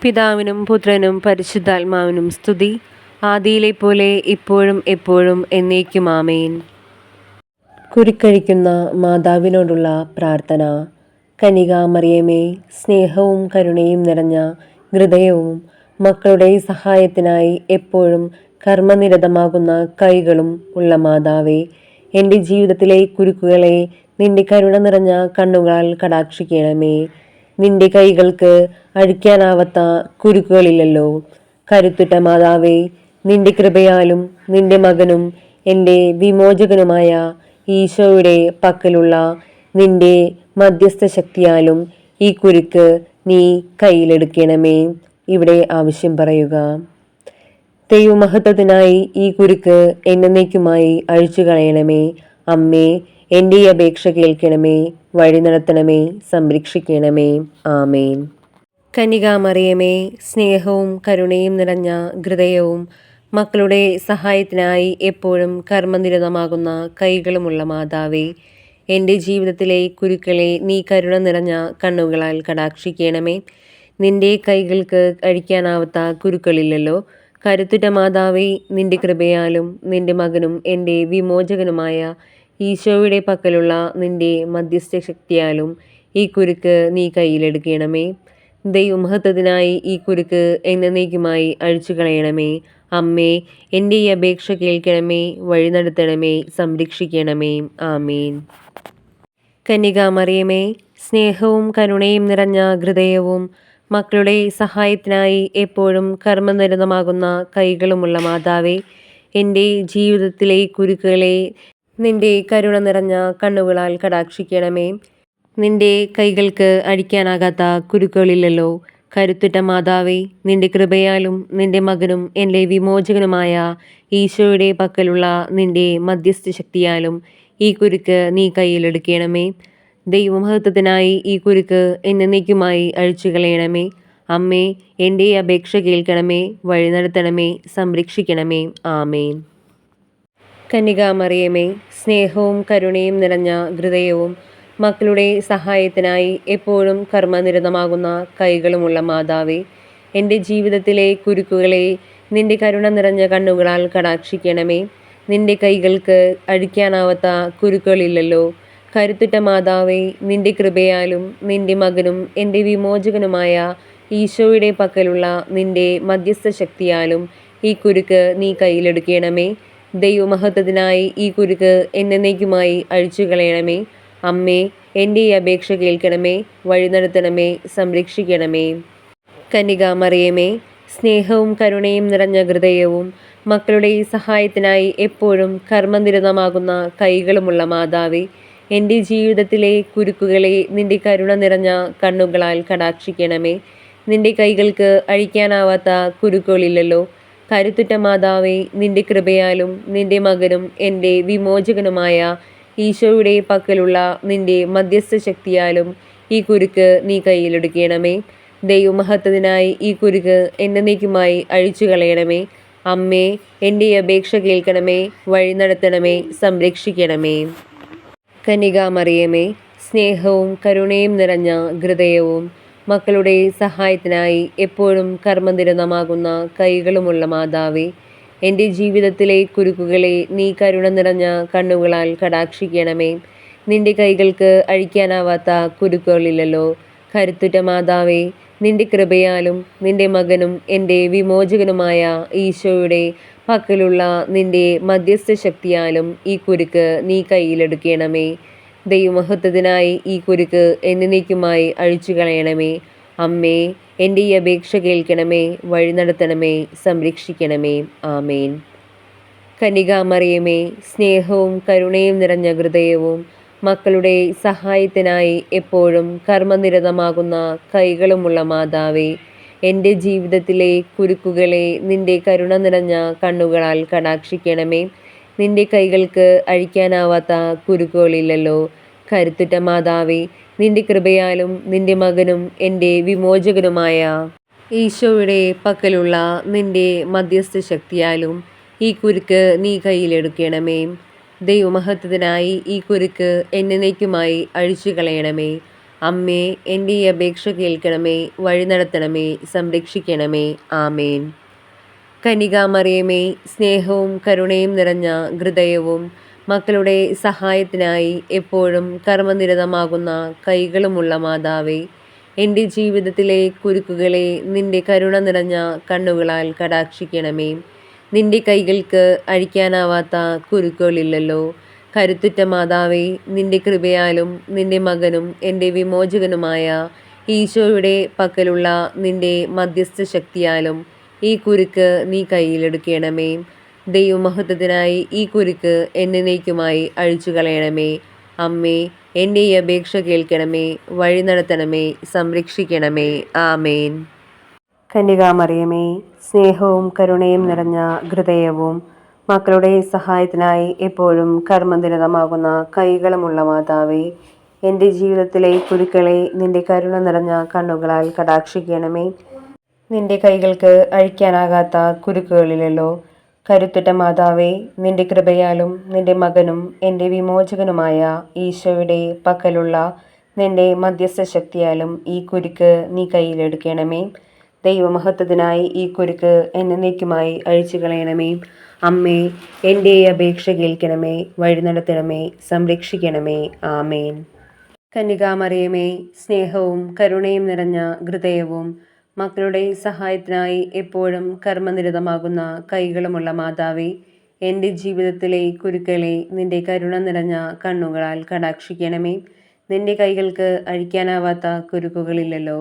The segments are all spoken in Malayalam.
പിതാവിനും പുത്രനും പരിശുദ്ധാത്മാവിനും സ്തുതി, ആദിയിലെ പോലെ ഇപ്പോഴും എപ്പോഴും എന്നേക്കും ആമേൻ. കുരുക്കഴിക്കുന്ന മാതാവിനോടുള്ള പ്രാർത്ഥന. കന്യകാമറിയമേ, സ്നേഹവും കരുണയും നിറഞ്ഞ ഹൃദയവും മക്കളുടെ സഹായത്തിനായി എപ്പോഴും കർമ്മനിരതമാകുന്ന കൈകളും ഉള്ള മാതാവേ, എൻ്റെ ജീവിതത്തിലെ കുരുക്കുകളെ നിന്റെ കരുണ നിറഞ്ഞ കണ്ണുകളാൽ കടാക്ഷിക്കണമേ. നിന്റെ കൈകൾക്ക് അഴിക്കാനാവാത്ത കുരുക്കുകളില്ലല്ലോ. കരുത്തുറ്റ മാതാവേ, നിന്റെ കൃപയാലും നിന്റെ മകനും എൻ്റെ വിമോചകനുമായ ഈശോയുടെ പക്കലുള്ള നിന്റെ മധ്യസ്ഥ ശക്തിയാലും ഈ കുരുക്ക് നീ കയ്യിലെടുക്കണമേ. ഇവിടെ ആവശ്യം പറയുക. ദൈവമഹത്വത്തിനായി ഈ കുരുക്ക് എന്നേക്കുമായി അഴിച്ചു കളയണമേ. അമ്മേ, എൻ്റെ ഈ അപേക്ഷ കേൾക്കണമേ, വഴി നടത്തണമേ, സംരക്ഷിക്കണമേ. ആമേൻ. കന്യകാമറിയമേ, സ്നേഹവും കരുണയും നിറഞ്ഞ ഹൃദയവും മക്കളുടെ സഹായത്തിനായി എപ്പോഴും കർമ്മനിരതമാകുന്ന കൈകളുമുള്ള മാതാവേ, എൻ്റെ ജീവിതത്തിലെ കുരുക്കളെ നീ കരുണ നിറഞ്ഞ കണ്ണുകളാൽ കടാക്ഷിക്കണമേ. നിന്റെ കൈകൾക്ക് അഴിക്കാനാവാത്ത കുരുക്കളില്ലല്ലോ. കരുത്തുറ്റ മാതാവേ, നിന്റെ കൃപയാലും നിന്റെ മകനും എൻ്റെ വിമോചകനുമായ ഈശോയുടെ പക്കലുള്ള നിന്റെ മധ്യസ്ഥ ശക്തിയാലും ഈ കുരുക്ക് നീ കയ്യിലെടുക്കണമേ. ദൈവമഹത്വത്തിനായി ഈ കുരുക്ക് എന്നേക്കുമായി അഴിച്ചു കളയണമേ. അമ്മേ, എൻ്റെ ഈ അപേക്ഷ കേൾക്കണമേ, വഴി നടത്തണമേ, സംരക്ഷിക്കണമേ. ആമേൻ. കന്യകാമറിയമേ, സ്നേഹവും കരുണയും നിറഞ്ഞ ഹൃദയവും മക്കളുടെ സഹായത്തിനായി എപ്പോഴും കർമ്മനിരതമാകുന്ന കൈകളുമുള്ള മാതാവേ, എൻ്റെ ജീവിതത്തിലെ കുരുക്കുകളെ നിന്റെ കരുണ നിറഞ്ഞ കണ്ണുകളാൽ കടാക്ഷിക്കണമേ. നിന്റെ കൈകൾക്ക് അഴിക്കാനാകാത്ത കുരുക്കുകളില്ലല്ലോ. കരുത്തുറ്റ മാതാവേ, നിന്റെ കൃപയാലും നിന്റെ മകനും എൻ്റെ വിമോചകനുമായ ഈശോയുടെ പക്കലുള്ള നിന്റെ മധ്യസ്ഥ ശക്തിയാലും ഈ കുരുക്ക് നീ കയ്യിലെടുക്കണമേ. ദൈവമഹത്വത്തിനായി ഈ കുരുക്ക് എന്നേക്കുമായി അഴിച്ചു കളയണമേ. അമ്മേ, എൻ്റെ അപേക്ഷ കേൾക്കണമേ, വഴി നടത്തണമേ, സംരക്ഷിക്കണമേ. ആമേൻ. കന്യകാമറിയമേ, സ്നേഹവും കരുണയും നിറഞ്ഞ ഹൃദയവും മക്കളുടെ സഹായത്തിനായി എപ്പോഴും കർമ്മനിരതമാകുന്ന കൈകളുമുള്ള മാതാവേ, എൻ്റെ ജീവിതത്തിലെ കുരുക്കുകളെ നിന്റെ കരുണ നിറഞ്ഞ കണ്ണുകളാൽ കടാക്ഷിക്കണമേ. നിന്റെ കൈകൾക്ക് അഴിക്കാനാവാത്ത കുരുക്കുകളില്ലല്ലോ. കരുത്തുറ്റ മാതാവേ, നിന്റെ കൃപയാലും നിന്റെ മകനും എൻ്റെ വിമോചകനുമായ ഈശോയുടെ പക്കലുള്ള നിന്റെ മധ്യസ്ഥ ശക്തിയാലും ഈ കുരുക്ക് നീ കയ്യിലെടുക്കണമേ. ദൈവമഹത്വത്തിനായി ഈ കുരുക്ക് എന്നേക്കുമായി അഴിച്ചു കളയണമേ. അമ്മേ, എൻ്റെ ഈ അപേക്ഷ കേൾക്കണമേ, വഴി നടത്തണമേ, സംരക്ഷിക്കണമേ. കന്യകാമറിയമേ, സ്നേഹവും കരുണയും നിറഞ്ഞ ഹൃദയവും മക്കളുടെ സഹായത്തിനായി എപ്പോഴും കർമ്മനിരതമാകുന്ന കൈകളുമുള്ള മാതാവേ, എൻ്റെ ജീവിതത്തിലെ കുരുക്കുകളെ നിന്റെ കരുണ നിറഞ്ഞ കണ്ണുകളാൽ കടാക്ഷിക്കണമേ. നിന്റെ കൈകൾക്ക് അഴിക്കാനാവാത്ത കുരുക്കുകളില്ലല്ലോ. കരുത്തുറ്റ മാതാവേ, നിന്റെ കൃപയാലും നിന്റെ മകനും എൻ്റെ വിമോചകനുമായ ഈശോയുടെ പക്കലുള്ള നിന്റെ മധ്യസ്ഥ ശക്തിയാലും ഈ കുരുക്ക് നീ കയ്യിലെടുക്കണമേ. ദൈവമഹത്വത്തിനായി ഈ കുരുക്ക് എന്നേക്കുമായി അഴിച്ചു കളയണമേ. അമ്മേ, എൻ്റെ അപേക്ഷ കേൾക്കണമേ, വഴി നടത്തണമേ, സംരക്ഷിക്കണമേ. കന്യകാമറിയമേ, സ്നേഹവും കരുണയും നിറഞ്ഞ ഹൃദയവും മക്കളുടെ സഹായത്തിനായി എപ്പോഴും കർമ്മനിരതമാകുന്ന കൈകളുമുള്ള മാതാവേ, എൻ്റെ ജീവിതത്തിലെ കുരുക്കുകളെ നീ കരുണ നിറഞ്ഞ കണ്ണുകളാൽ കടാക്ഷിക്കണമേ. നിന്റെ കൈകൾക്ക് അഴിക്കാനാവാത്ത കുരുക്കുകളില്ലല്ലോ. കരുത്തുറ്റ മാതാവേ, നിന്റെ കൃപയാലും നിന്റെ മകനും എൻ്റെ വിമോചകനുമായ ഈശോയുടെ പക്കലുള്ള നിന്റെ മധ്യസ്ഥ ശക്തിയാലും ഈ കുരുക്ക് നീ കയ്യിലെടുക്കണമേ. ദൈവമഹത്വത്തിനായി ഈ കുരുക്ക് എന്നേക്കുമായി അഴിച്ചു കളയണമേ. അമ്മേ, എൻ്റെ ഈ അപേക്ഷ കേൾക്കണമേ, വഴി നടത്തണമേ, സംരക്ഷിക്കണമേ. ആമേൻ. കന്യകാമറിയമേ, സ്നേഹവും കരുണയും നിറഞ്ഞ ഹൃദയവും മക്കളുടെ സഹായത്തിനായി എപ്പോഴും കർമ്മനിരതമാകുന്ന കൈകളുമുള്ള മാതാവേ, എൻ്റെ ജീവിതത്തിലെ കുരുക്കുകളെ നിന്റെ കരുണ നിറഞ്ഞ കണ്ണുകളാൽ കടാക്ഷിക്കണമേ. നിന്റെ കൈകൾക്ക് അഴിക്കാനാവാത്ത കുരുക്കുകളില്ലല്ലോ. കരുത്തുറ്റ മാതാവേ, നിന്റെ കൃപയാലും നിന്റെ മകനും എൻ്റെ വിമോചകനുമായ ഈശോയുടെ പക്കലുള്ള നിന്റെ മധ്യസ്ഥ ശക്തിയാലും ഈ കുരുക്ക് നീ കയ്യിലെടുക്കണമേ. ദൈവമഹത്വത്തിനായി ഈ കുരുക്ക് എന്നേക്കുമായി അഴിച്ചു കളയണമേ. അമ്മേ, എൻ്റെ ഈ അപേക്ഷ കേൾക്കണമേ, വഴി നടത്തണമേ, സംരക്ഷിക്കണമേ. ആമേൻ. കന്യകാമറിയമേ, സ്നേഹവും കരുണയും നിറഞ്ഞ ഹൃദയവും മക്കളുടെ സഹായത്തിനായി എപ്പോഴും കർമ്മനിരതമാകുന്ന കൈകളുമുള്ള മാതാവേ, എൻ്റെ ജീവിതത്തിലെ കുരുക്കുകളെ നിന്റെ കരുണ നിറഞ്ഞ കണ്ണുകളാൽ കടാക്ഷിക്കണമേ. നിന്റെ കൈകൾക്ക് അഴിക്കാനാവാത്ത കുരുക്കുകളില്ലല്ലോ. കരുത്തുറ്റ മാതാവേ, നിന്റെ കൃപയാലും നിന്റെ മകനും എൻ്റെ വിമോചകനുമായ ഈശോയുടെ പക്കലുള്ള നിന്റെ മധ്യസ്ഥ ശക്തിയാലും ഈ കുരുക്ക് നീ കയ്യിലെടുക്കണമേ. ദൈവമഹത്വത്തിനായി ഈ കുരുക്ക് എന്നേക്കുമായി അഴിച്ചു കളയണമേ. അമ്മേ, എൻ്റെ ഈ അപേക്ഷ കേൾക്കണമേ, വഴി നടത്തണമേ, സംരക്ഷിക്കണമേ. ആമേൻ. കന്യകാമറിയമേ, സ്നേഹവും കരുണയും നിറഞ്ഞ ഹൃദയവും മക്കളുടെ സഹായത്തിനായി എപ്പോഴും കർമ്മനിരതമാകുന്ന കൈകളുമുള്ള മാതാവേ, എൻ്റെ ജീവിതത്തിലെ കുരുക്കളെ നിന്റെ കരുണ നിറഞ്ഞ കണ്ണുകളാൽ കടാക്ഷിക്കണമേ. നിന്റെ കൈകൾക്ക് അഴിക്കാനാകാത്ത കുരുക്കുകളിലല്ലോ. കരുത്തുറ്റ മാതാവേ, നിന്റെ കൃപയാലും നിന്റെ മകനും എൻ്റെ വിമോചകനുമായ ഈശോയുടെ പക്കലുള്ള നിന്റെ മധ്യസ്ഥ ശക്തിയാലും ഈ കുരുക്ക് നീ കയ്യിലെടുക്കണമേ. ദൈവമഹത്വത്തിനായി ഈ കുരുക്ക് എന്നേക്കുമായി അഴിച്ചു കളയണമേ. അമ്മേ, എൻ്റെ അപേക്ഷ കേൾക്കണമേ, വഴി നടത്തണമേ, സംരക്ഷിക്കണമേ. ആമേൻ. കന്യകാമറിയമേ, സ്നേഹവും കരുണയും നിറഞ്ഞ ഹൃദയവും മക്കളുടെ സഹായത്തിനായി എപ്പോഴും കർമ്മനിരതമാകുന്ന കൈകളുമുള്ള മാതാവേ, എൻ്റെ ജീവിതത്തിലെ കുരുക്കളെ നിന്റെ കരുണ നിറഞ്ഞ കണ്ണുകളാൽ കടാക്ഷിക്കണമേ. നിന്റെ കൈകൾക്ക് അഴിക്കാനാവാത്ത കുരുക്കുകളില്ലല്ലോ.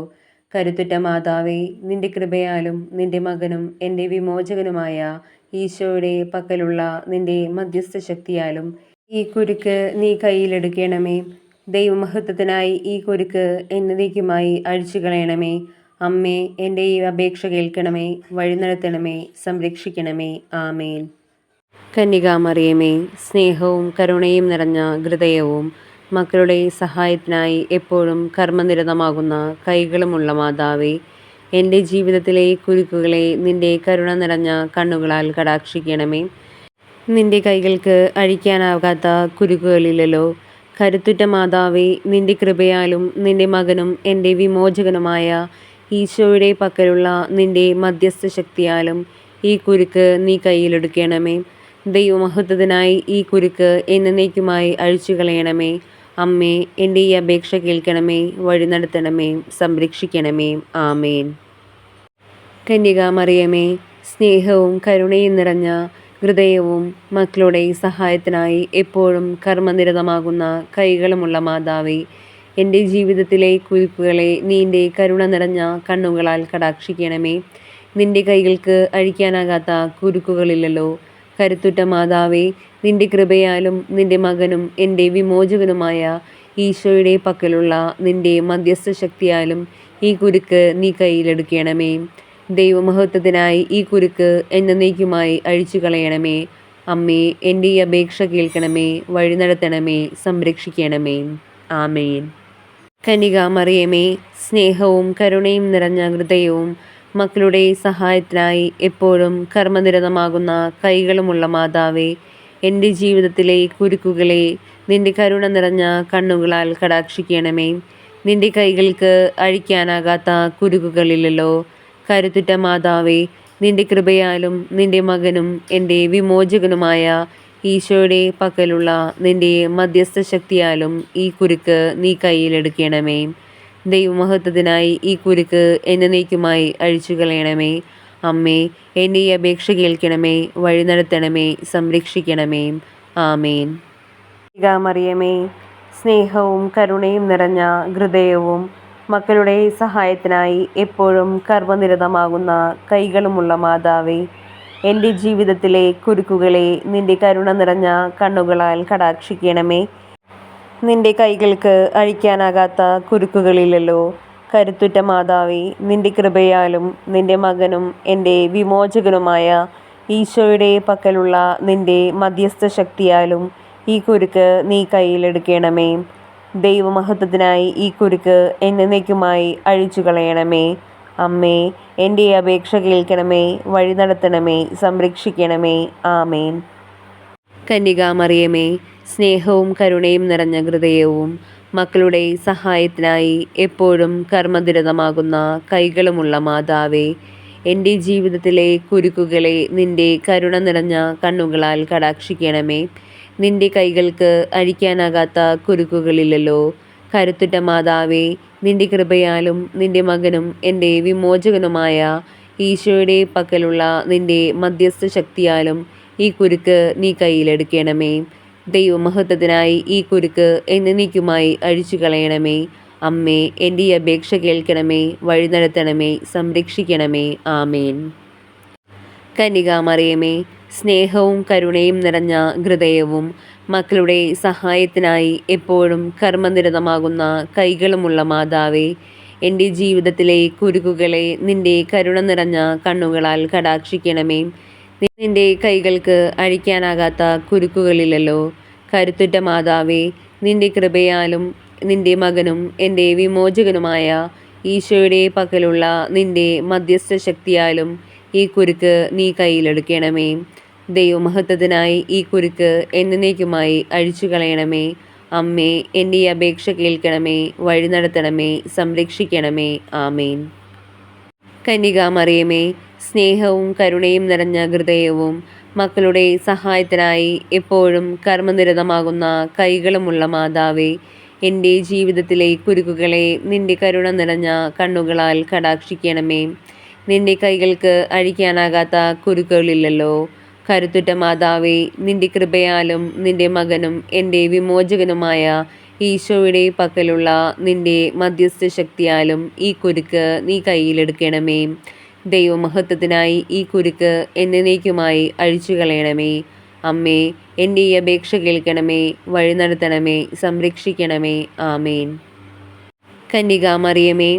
കരുത്തുറ്റ മാതാവേ, നിന്റെ കൃപയാലും നിന്റെ മകനും എൻ്റെ വിമോചകനുമായ ഈശോയുടെ പക്കലുള്ള നിന്റെ മധ്യസ്ഥ ശക്തിയാലും ഈ കുരുക്ക് നീ കയ്യിലെടുക്കണമേ. ദൈവമഹത്വത്തിനായി ഈ കുരുക്ക് എന്നേക്കുമായി അഴിച്ചു കളയണമേ. അമ്മേ, എൻ്റെ ഈ അപേക്ഷ കേൾക്കണമേ, വഴി നടത്തണമേ, സംരക്ഷിക്കണമേ. ആമേൻ. കന്യകാമറിയമേ, സ്നേഹവും കരുണയും നിറഞ്ഞ ഹൃദയവും മക്കളുടെ സഹായത്തിനായി എപ്പോഴും കർമ്മനിരതമാകുന്ന കൈകളുമുള്ള മാതാവേ, എൻ്റെ ജീവിതത്തിലെ കുരുക്കുകളെ നിന്റെ കരുണ നിറഞ്ഞ കണ്ണുകളാൽ കടാക്ഷിക്കണമേ. നിന്റെ കൈകൾക്ക് അഴിക്കാനാകാത്ത കുരുക്കുകളില്ലല്ലോ. കരുത്തുറ്റ മാതാവേ, നിന്റെ കൃപയാലും നിന്റെ മകനും എൻ്റെ വിമോചകനുമായ ഈശോയുടെ പക്കലുള്ള നിന്റെ മധ്യസ്ഥ ശക്തിയാലും ഈ കുരുക്ക് നീ കയ്യിലെടുക്കണമേ. ദൈവമഹത്വത്തിനായി ഈ കുരുക്ക് എന്നേക്കുമായി അഴിച്ചു കളയണമേ. അമ്മേ, എൻ്റെ ഈ അപേക്ഷ കേൾക്കണമേ, വഴി നടത്തണമേ, സംരക്ഷിക്കണമേ. ആമേൻ. കന്യകാമറിയമേ, സ്നേഹവും കരുണയും നിറഞ്ഞ ഹൃദയവും മക്കളുടെ സഹായത്തിനായി എപ്പോഴും കർമ്മനിരതമാകുന്ന കൈകളുമുള്ള മാതാവേ, എൻ്റെ ജീവിതത്തിലെ കുരുക്കുകളെ നിന്റെ കരുണ നിറഞ്ഞ കണ്ണുകളാൽ കടാക്ഷിക്കണമേ. നിന്റെ കൈകൾക്ക് അഴിക്കാനാകാത്ത കുരുക്കുകളില്ലല്ലോ. കരുത്തുറ്റ മാതാവേ, നിന്റെ കൃപയാലും നിന്റെ മകനും എൻ്റെ വിമോചകനുമായ ഈശോയുടെ പക്കലുള്ള നിന്റെ മധ്യസ്ഥ ശക്തിയാലും ഈ കുരുക്ക് നീ കയ്യിലെടുക്കണമേ. ദൈവമഹത്വത്തിനായി ഈ കുരുക്ക് എന്നേക്കുമായി അഴിച്ചു കളയണമേ. അമ്മേ, എൻ്റെ ഈ അപേക്ഷ കേൾക്കണമേ, വഴി നടത്തണമേ, സംരക്ഷിക്കണമേ. ആമേൻ. കന്യകാമറിയമേ, സ്നേഹവും കരുണയും നിറഞ്ഞ ഹൃദയവും മക്കളുടെ സഹായത്തിനായി എപ്പോഴും കർമ്മനിരതമാകുന്ന കൈകളുമുള്ള മാതാവേ, എൻ്റെ ജീവിതത്തിലെ കുരുക്കുകളെ നിന്റെ കരുണ നിറഞ്ഞ കണ്ണുകളാൽ കടാക്ഷിക്കണമേ. നിന്റെ കൈകൾക്ക് അഴിക്കാനാകാത്ത കുരുക്കുകളില്ലല്ലോ. കരുത്തുറ്റ മാതാവേ, നിന്റെ കൃപയാലും നിന്റെ മകനും എൻ്റെ വിമോചകനുമായ ഈശോയുടെ പക്കലുള്ള നിന്റെ മധ്യസ്ഥ ശക്തിയാലും ഈ കുരുക്ക് നീ കയ്യിലെടുക്കണമേ. ദൈവമഹത്വത്തിനായി ഈ കുരുക്ക് എന്നേക്കുമായി അഴിച്ചു കളയണമേ. അമ്മേ, എൻ്റെ ഈ അപേക്ഷ കേൾക്കണമേ, വഴി നടത്തണമേ, സംരക്ഷിക്കണമേ. ആമേൻ. മറിയമേ, സ്നേഹവും കരുണയും നിറഞ്ഞ ഹൃദയവും മക്കളുടെ സഹായത്തിനായി എപ്പോഴും കർമ്മനിരതമാകുന്ന കൈകളുമുള്ള മാതാവേ, എൻ്റെ ജീവിതത്തിലെ കുരുക്കുകളെ നിന്റെ കരുണ നിറഞ്ഞ കണ്ണുകളാൽ കടാക്ഷിക്കണമേ. നിന്റെ കൈകൾക്ക് അഴിക്കാനാകാത്ത കുരുക്കുകളില്ലല്ലോ. കരുത്തുറ്റ മാതാവേ, നിന്റെ കൃപയാലും നിന്റെ മകനും എൻ്റെ വിമോചകനുമായ ഈശോയുടെ പക്കലുള്ള നിന്റെ മധ്യസ്ഥ ശക്തിയാലും ഈ കുരുക്ക് നീ കയ്യിലെടുക്കണമേ. ദൈവമഹത്വത്തിനായി ഈ കുരുക്ക് എന്നേക്കുമായി അഴിച്ചു കളയണമേ. അമ്മേ, എൻ്റെ അപേക്ഷ കേൾക്കണമേ, വഴി നടത്തണമേ, സംരക്ഷിക്കണമേ. ആമേൻ. കന്യകാമറിയമേ, സ്നേഹവും കരുണയും നിറഞ്ഞ ഹൃദയവും മക്കളുടെ സഹായത്തിനായി എപ്പോഴും കർമ്മനിരതമാകുന്ന കൈകളുമുള്ള മാതാവേ, എൻ്റെ ജീവിതത്തിലെ കുരുക്കുകളെ നിന്റെ കരുണ നിറഞ്ഞ കണ്ണുകളാൽ കടാക്ഷിക്കണമേ. നിന്റെ കൈകൾക്ക് അഴിക്കാനാകാത്ത കുരുക്കുകളില്ലല്ലോ. കരുത്തുറ്റ മാതാവേ, നിന്റെ കൃപയാലും നിന്റെ മകനും എൻ്റെ വിമോചകനുമായ ഈശോയുടെ പക്കലുള്ള നിന്റെ മധ്യസ്ഥ ശക്തിയാലും ഈ കുരുക്ക് നീ കയ്യിലെടുക്കണമേ. ദൈവമഹത്വത്തിനായി ഈ കുരുക്ക് എന്നേക്കുമായി അഴിച്ചു കളയണമേ. അമ്മേ, എൻ്റെ ഈ അപേക്ഷ കേൾക്കണമേ, വഴി നടത്തണമേ, സംരക്ഷിക്കണമേ. ആമേൻ. കന്യകാമറിയമേ, സ്നേഹവും കരുണയും നിറഞ്ഞ ഹൃദയവും മക്കളുടെ സഹായത്തിനായി എപ്പോഴും കർമ്മനിരതമാകുന്ന കൈകളുമുള്ള മാതാവേ, എൻ്റെ ജീവിതത്തിലെ കുരുക്കുകളെ നിന്റെ കരുണ നിറഞ്ഞ കണ്ണുകളാൽ കടാക്ഷിക്കണമേ. നിന്റെ കൈകൾക്ക് അഴിക്കാനാകാത്ത കുരുക്കുകളില്ലല്ലോ. കരുത്തുറ്റ മാതാവേ, നിന്റെ കൃപയാലും നിന്റെ മകനും എൻ്റെ വിമോചകനുമായ ഈശോയുടെ പക്കലുള്ള നിന്റെ മധ്യസ്ഥ ശക്തിയാലും ഈ കുരുക്ക് നീ കയ്യിലെടുക്കണമേ. ദൈവമഹത്വത്തിനായി ഈ കുരുക്ക് എന്നേക്കുമായി അഴിച്ചു കളയണമേ. അമ്മേ, എൻ്റെ ഈ അപേക്ഷ കേൾക്കണമേ, വഴി നടത്തണമേ, സംരക്ഷിക്കണമേ. ആമേൻ. കന്യകാമറിയമേ, സ്നേഹവും കരുണയും നിറഞ്ഞ ഹൃദയവും മക്കളുടെ സഹായത്തിനായി എപ്പോഴും കർമ്മനിരതമാകുന്ന കൈകളുമുള്ള മാതാവേ, എൻ്റെ ജീവിതത്തിലെ കുരുക്കുകളെ നിന്റെ കരുണ നിറഞ്ഞ കണ്ണുകളാൽ കടാക്ഷിക്കണമേ. നിന്റെ കൈകൾക്ക് അഴിക്കാനാകാത്ത കുരുക്കുകളില്ലല്ലോ. കരുത്തുറ്റ മാതാവേ, നിന്റെ കൃപയാലും നിന്റെ മകനും എൻ്റെ വിമോചകനുമായ ഈശോയുടെ പക്കലുള്ള നിന്റെ മധ്യസ്ഥ ശക്തിയാലും ഈ കുരുക്ക് നീ കയ്യിലെടുക്കണമേ. ദൈവമഹത്വത്തിനായി ഈ കുരുക്ക് എന്നേക്കുമായി അഴിച്ചു കളയണമേ. അമ്മേ, എൻ്റെ ഈ അപേക്ഷ കേൾക്കണമേ, വഴി നടത്തണമേ, സംരക്ഷിക്കണമേ. ആമേൻ. കന്യകാമറിയമേ,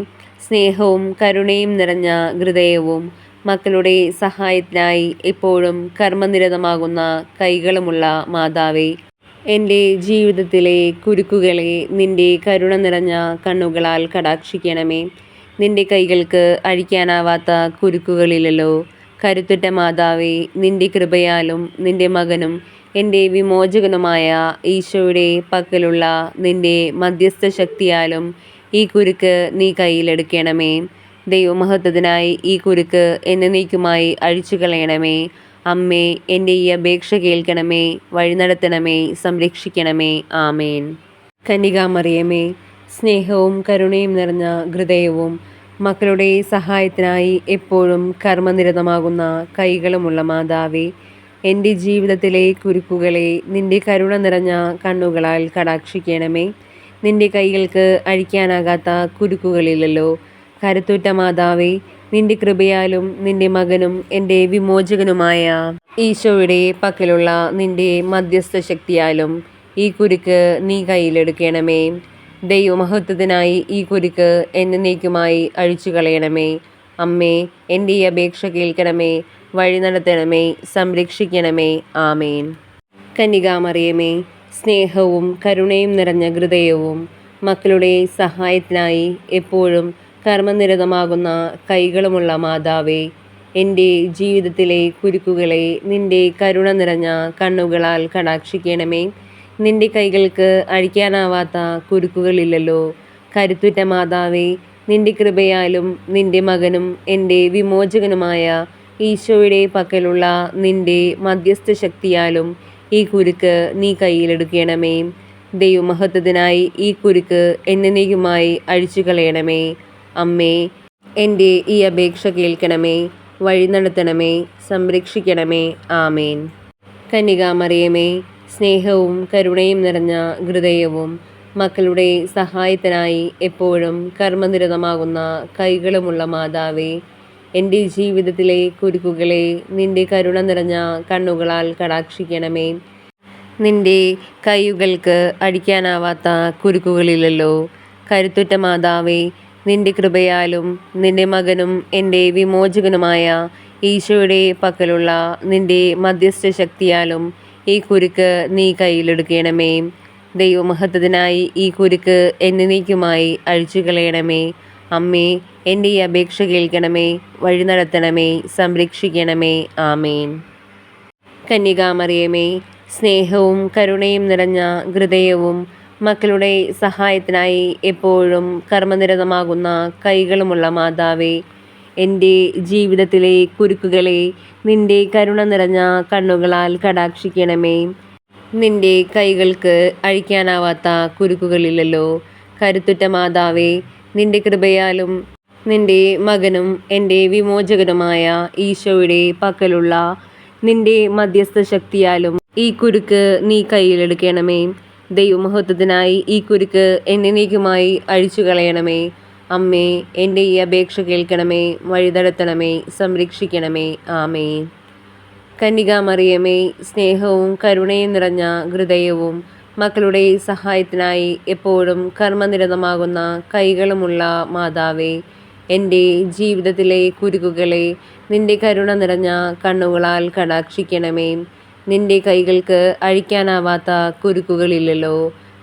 സ്നേഹവും കരുണയും നിറഞ്ഞ ഹൃദയവും മക്കളുടെ സഹായത്തിനായി എപ്പോഴും കർമ്മനിരതമാകുന്ന കൈകളുമുള്ള മാതാവേ, എൻ്റെ ജീവിതത്തിലെ കുരുക്കുകളെ നിന്റെ കരുണ നിറഞ്ഞ കണ്ണുകളാൽ കടാക്ഷിക്കണമേ. നിന്റെ കൈകൾക്ക് അഴിക്കാനാവാത്ത കുരുക്കുകളില്ലല്ലോ. കരുത്തുറ്റ മാതാവേ, നിന്റെ കൃപയാലും നിന്റെ മകനും എൻ്റെ വിമോചകനുമായ ഈശോയുടെ പക്കലുള്ള നിന്റെ മധ്യസ്ഥ ശക്തിയാലും ഈ കുരുക്ക് നീ കയ്യിലെടുക്കണമേ. ദൈവമഹത്വത്തിനായി ഈ കുരുക്ക് എന്നേക്കുമായി അഴിച്ചു കളയണമേ. അമ്മേ, എൻ്റെ ഈ അപേക്ഷ കേൾക്കണമേ, വഴി നടത്തണമേ, സംരക്ഷിക്കണമേ. ആമേൻ. കന്യകാമറിയമേ, സ്നേഹവും കരുണയും നിറഞ്ഞ ഹൃദയവും മക്കളുടെ സഹായത്തിനായി എപ്പോഴും കർമ്മനിരതമാകുന്ന കൈകളുമുള്ള മാതാവേ, എൻ്റെ ജീവിതത്തിലെ കുരുക്കുകളെ നിന്റെ കരുണ നിറഞ്ഞ കണ്ണുകളാൽ കടാക്ഷിക്കണമേ. നിന്റെ കൈകൾക്ക് അഴിക്കാനാകാത്ത കുരുക്കുകളില്ലല്ലോ. കരുത്തുറ്റ മാതാവേ, നിന്റെ കൃപയാലും നിന്റെ മകനും എൻ്റെ വിമോചകനുമായ ഈശോയുടെ പക്കലുള്ള നിന്റെ മധ്യസ്ഥ ശക്തിയാലും ഈ കുരുക്ക് നീ കയ്യിലെടുക്കണമേ. ദൈവമഹത്വത്തിനായി ഈ കുരുക്ക് എന്നേക്കുമായി അഴിച്ചു കളയണമേ. അമ്മേ, എൻ്റെ ഈ അപേക്ഷ കേൾക്കണമേ, വഴി നടത്തണമേ, സംരക്ഷിക്കണമേ. ആമേൻ. കന്യകാമറിയമേ, സ്നേഹവും കരുണയും നിറഞ്ഞ ഹൃദയവും മക്കളുടെ സഹായത്തിനായി എപ്പോഴും കർമ്മനിരതമാകുന്ന കൈകളുമുള്ള മാതാവേ, എൻ്റെ ജീവിതത്തിലെ കുരുക്കുകളെ നിന്റെ കരുണ നിറഞ്ഞ കണ്ണുകളാൽ കടാക്ഷിക്കണമേ. നിന്റെ കൈകൾക്ക് അഴിക്കാനാവാത്ത കുരുക്കുകളില്ലല്ലോ. കരുത്തുറ്റ മാതാവേ, നിന്റെ കൃപയാലും നിന്റെ മകനും എൻ്റെ വിമോചകനുമായ ഈശോയുടെ പക്കലുള്ള നിന്റെ മധ്യസ്ഥ ശക്തിയാലും ഈ കുരുക്ക് നീ കയ്യിലെടുക്കണമേ. ദൈവമഹത്വത്തിനായി ഈ കുരുക്ക് എന്നേക്കുമായി അഴിച്ചു കളയണമേ. അമ്മേ, എൻ്റെ ഈ അപേക്ഷ കേൾക്കണമേ, വഴി നടത്തണമേ, സംരക്ഷിക്കണമേ. ആമേൻ. കന്യകാമറിയമേ, സ്നേഹവും കരുണയും നിറഞ്ഞ ഹൃദയവും മക്കളുടെ സഹായത്തിനായി എപ്പോഴും കർമ്മനിരതമാകുന്ന കൈകളുമുള്ള മാതാവേ, എൻ്റെ ജീവിതത്തിലെ കുരുക്കുകളെ നിന്റെ കരുണ നിറഞ്ഞ കണ്ണുകളാൽ കടാക്ഷിക്കണമേ. നിന്റെ കൈകൾക്ക് അഴിക്കാനാവാത്ത കുരുക്കുകളില്ലല്ലോ. കരുത്തുറ്റ മാതാവേ, നിന്റെ കൃപയാലും നിന്റെ മകനും എൻ്റെ വിമോചകനുമായ ഈശോയുടെ പക്കലുള്ള നിന്റെ മധ്യസ്ഥ ശക്തിയാലും ഈ കുരുക്ക് നീ കയ്യിലെടുക്കണമേ. ദൈവമഹത്വത്തിനായി ഈ കുരുക്ക് എന്നേക്കുമായി അഴിച്ചു കളയണമേ. അമ്മേ, എൻ്റെ ഈ അപേക്ഷ കേൾക്കണമേ, വഴി നടത്തണമേ, സംരക്ഷിക്കണമേ. ആമേൻ. കന്യകാമറിയമേ, സ്നേഹവും കരുണയും നിറഞ്ഞ ഹൃദയവും മക്കളുടെ സഹായത്തിനായി എപ്പോഴും കർമ്മനിരതമാകുന്ന കൈകളുമുള്ള മാതാവേ, എൻ്റെ ജീവിതത്തിലെ കുരുക്കുകളെ നിന്റെ കരുണ നിറഞ്ഞ കണ്ണുകളാൽ കടാക്ഷിക്കണമേ. നിന്റെ കൈകൾക്ക് അഴിക്കാനാവാത്ത കുരുക്കുകളില്ലല്ലോ. കരുത്തുറ്റ മാതാവേ, നിന്റെ കൃപയാലും നിന്റെ മകനും എൻ്റെ വിമോചകനുമായ ഈശോയുടെ പക്കലുള്ള നിന്റെ മധ്യസ്ഥ ശക്തിയാലും ഈ കുരുക്ക് നീ കയ്യിലെടുക്കണമേ. ദൈവമഹത്വത്തിനായി ഈ കുരുക്ക് എന്നേക്കുമായി അഴിച്ചു കളയണമേ. അമ്മേ, എൻ്റെ ഈ അപേക്ഷ കേൾക്കണമേ, വഴിനടത്തണമേ, സംരക്ഷിക്കണമേ. ആമേൻ. കന്യകാമറിയമേ, സ്നേഹവും കരുണയും നിറഞ്ഞ ഹൃദയവും മക്കളുടെ സഹായത്തിനായി എപ്പോഴും കർമ്മനിരതമാകുന്ന കൈകളുമുള്ള മാതാവേ, എൻ്റെ ജീവിതത്തിലെ കുരുക്കുകളെ നിന്റെ കരുണ നിറഞ്ഞ കണ്ണുകളാൽ കടാക്ഷിക്കണമേ. നിന്റെ കൈകൾക്ക് അഴിക്കാനാവാത്ത കുരുക്കുകളില്ലല്ലോ.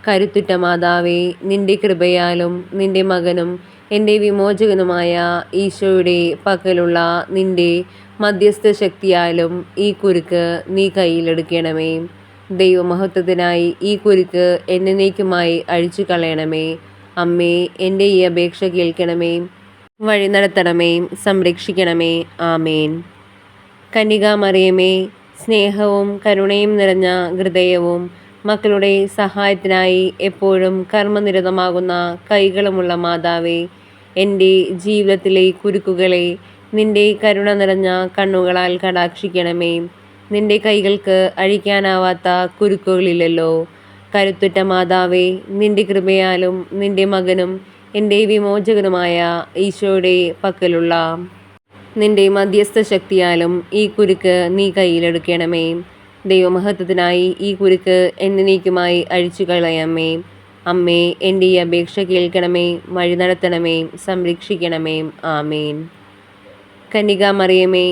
കരുത്തുറ്റ മാതാവേ, നിന്റെ കൃപയാലും നിന്റെ മകനും എൻ്റെ വിമോചകനുമായ ഈശോയുടെ പക്കലുള്ള നിന്റെ മധ്യസ്ഥ ശക്തിയാലും ഈ കുരുക്ക് നീ കയ്യിലെടുക്കണമേ. ദൈവമഹത്വത്തിനായി ഈ കുരുക്ക് എന്നേക്കുമായി അഴിച്ചു കളയണമേ. അമ്മേ, എൻ്റെ ഈ അപേക്ഷ കേൾക്കണമേ, വഴി നടത്തണമേ, സംരക്ഷിക്കണമേ. ആമേൻ. കന്യകാമറിയമേ, സ്നേഹവും കരുണയും നിറഞ്ഞ ഹൃദയവും മക്കളുടെ സഹായത്തിനായി എപ്പോഴും കർമ്മനിരതമാകുന്ന കൈകളുമുള്ള മാതാവേ, എൻ്റെ ജീവിതത്തിലെ കുരുക്കുകളെ നിന്റെ കരുണ നിറഞ്ഞ കണ്ണുകളാൽ കടാക്ഷിക്കണമേ. നിന്റെ കൈകൾക്ക് അഴിക്കാനാവാത്ത കുരുക്കുകളില്ലല്ലോ. കരുത്തുറ്റ മാതാവേ, നിന്റെ കൃപയാലും നിന്റെ മകനും എൻ്റെ വിമോചകനുമായ ഈശോയുടെ പക്കലുള്ള നിന്റെ മധ്യസ്ഥ ശക്തിയാലും ഈ കുരുക്ക് നീ കയ്യിലെടുക്കണമേ. ദൈവമഹത്വത്തിനായി ഈ കുരുക്ക് എന്നേക്കുമായി അഴിച്ചു കളയാമേ. അമ്മേ, എൻ്റെ ഈ അപേക്ഷ കേൾക്കണമേ, വഴി നടത്തണമേ, സംരക്ഷിക്കണമേ. ആമേൻ. കന്യകാമറിയമേ,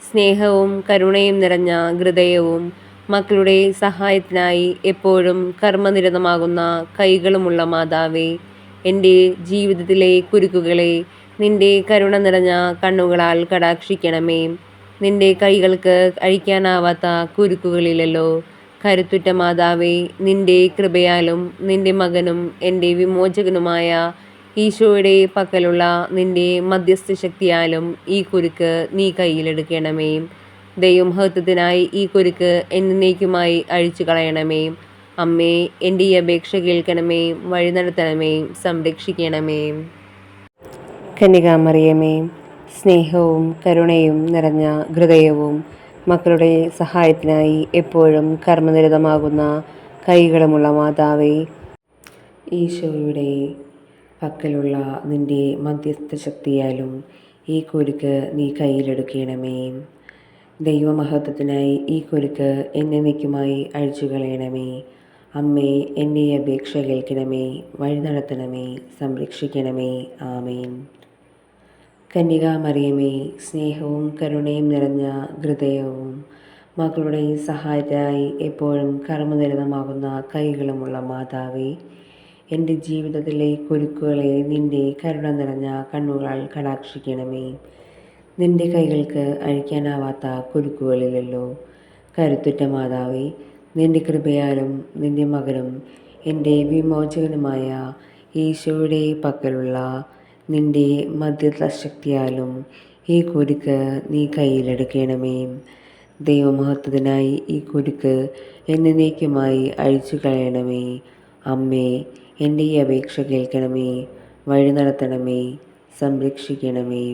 സ്നേഹവും കരുണയും നിറഞ്ഞ ഹൃദയവും മക്കളുടെ സഹായത്തിനായി എപ്പോഴും കർമ്മനിരതമാകുന്ന കൈകളുമുള്ള മാതാവേ, എൻ്റെ ജീവിതത്തിലെ കുരുക്കുകളെ നിന്റെ കരുണ നിറഞ്ഞ കണ്ണുകളാൽ കടാക്ഷിക്കണമേ. നിന്റെ കൈകൾക്ക് അഴിക്കാനാവാത്ത കുരുക്കുകളില്ലല്ലോ. കരുത്തുറ്റ മാതാവേ, നിന്റെ കൃപയാലും നിന്റെ മകനും എൻ്റെ വിമോചകനുമായ ഈശോയുടെ പക്കലുള്ള നിന്റെ മധ്യസ്ഥ ശക്തിയാലും ഈ കുരുക്ക് നീ കയ്യിലെടുക്കണമേ. ദൈവമഹത്വത്തിനായി ഈ കുരുക്ക് എന്നേക്കുമായി അഴിച്ചു കളയണമേ. അമ്മേ, എൻ്റെ ഈ അപേക്ഷ കേൾക്കണമേ, വഴി നടത്തണമേ, സംരക്ഷിക്കണമേ. കന്യകാമറിയമേ, സ്നേഹവും കരുണയും നിറഞ്ഞ ഹൃദയവും മക്കളുടെ സഹായത്തിനായി എപ്പോഴും കർമ്മനിരതമാകുന്ന കൈകളുമുള്ള മാതാവേ, ഈശോയുടെ പക്കലുള്ള നിന്റെ മധ്യസ്ഥ ശക്തിയാലും ഈ കുരുക്ക് നീ കയ്യിലെടുക്കണമേ. ദൈവമഹത്വത്തിനായി ഈ കുരുക്ക് എന്നേക്കുമായി അഴിച്ചു കളയണമേ. അമ്മേ, എൻ്റെ ഈ അപേക്ഷ കേൾക്കണമേ, വഴി നടത്തണമേ, സംരക്ഷിക്കണമേ. ആമേൻ. കന്യകാമറിയമേ, സ്നേഹവും കരുണയും നിറഞ്ഞ ഹൃദയവും മക്കളുടെ സഹായത്തിനായി എപ്പോഴും കർമ്മനിരതമാകുന്ന കൈകളുമുള്ള മാതാവേ, എൻ്റെ ജീവിതത്തിലെ കുരുക്കുകളെ നിന്റെ കരുണ നിറഞ്ഞ കണ്ണുകളാൽ കടാക്ഷിക്കണമേ. നിന്റെ കൈകൾക്ക് അഴിക്കാനാവാത്ത കുരുക്കുകളില്ലല്ലോ. കരുത്തുറ്റ മാതാവേ, നിന്റെ കൃപയാലും നിന്റെ മകനും എൻ്റെ വിമോചകനുമായ ഈശോയുടെ പക്കലുള്ള നിന്റെ മധ്യസ്ഥ ശക്തിയാലും ഈ കുരുക്ക് നീ കയ്യിലെടുക്കണമേ. ദൈവമഹത്വത്തിനായി ഈ കുരുക്ക് എന്നേക്കുമായി അഴിച്ചു കളയണമേ. അമ്മേ, എൻ്റെ ഈ അപേക്ഷ കേൾക്കണമേ, വഴി നടത്തണമേ, സംരക്ഷിക്കണമേ.